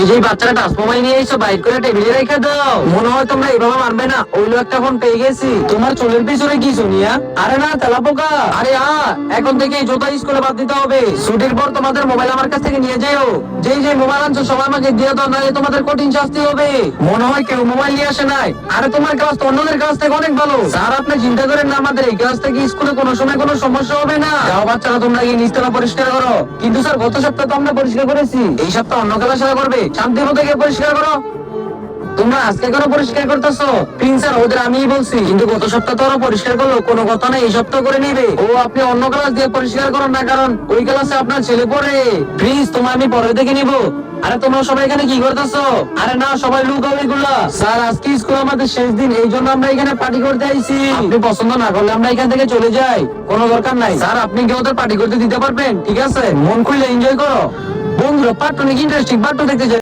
এই যে বাচ্চারা টাচ মোবাইল নিয়ে এসো, বাইক করে টেবিলে রেখে দাও। মনে হয় তোমরা এইভাবে মারবে না, ওইলো একটা ফোন পেয়ে গেছি। তোমার চুলের পিছনে কি শুনিয়া? আরে না তেলাপোকা, আরে এখন থেকে জুতা স্কুলে বাদ দিতে হবে। ছুটির পর তোমাদের মোবাইল আমার কাছ থেকে নিয়ে যাও। যেই যে মোবাইল আনছো সবাই আমাকে দিয়ে দাও, নাহলে তোমাদের কঠিন শাস্তি হবে। মনে হয় কেউ মোবাইল নিয়ে আসে নাই। আরে তোমার ক্লাস তো অন্যদের ক্লাস থেকে অনেক ভালো। স্যার আপনি চিন্তা করেন না, আমাদের এই ক্লাস থেকে স্কুলে কোনো সময় কোনো সমস্যা হবে না। যাও বাচ্চারা তোমরা গিয়ে নিচতলা পরিষ্কার করো। কিন্তু স্যার গত সপ্তাহে তো আমরা পরিষ্কার করেছি, এই সপ্তাহ অন্য ক্লাসেরা করবে। শান্তি মতো গিয়ে পরিষ্কার করো। তোমরা আজকে কেন পরিষ্কার করতেছো? প্রিন্স স্যার ওদের আমিই বলছি, কিন্তু গত সপ্তাহ তো ওরা পরিষ্কার করলো, কোনো কথা না, এই সপ্তাহ করে নিবে। ও আপনি অন্য ক্লাস দিয়ে পরিষ্কার করুন না, কারণ ওই ক্লাসে আপনার ছেলে পড়ে। প্লিজ তোমার আমি পরে দেখে নিবো। আরে তোমরা সবাই এখানে কি করতেছো? আরে না সবাই লুকাও এগুলা। স্যার আজকে স্কুল আমাদের শেষ দিন, এই জন্য আমরা এখানে পার্টি করতে আইছি। আপনি পছন্দ না করলে আমরা এখান থেকে চলে যাই, কোনো দরকার নাই। স্যার আপনি কি ওদের পার্টি করতে দিতে পারবেন? ঠিক আছে, মন খুলে এনজয় করো। বন্ধুরা পার্ট অনেক ইন্টারেস্টিং, পার্ট দেখতে চাই।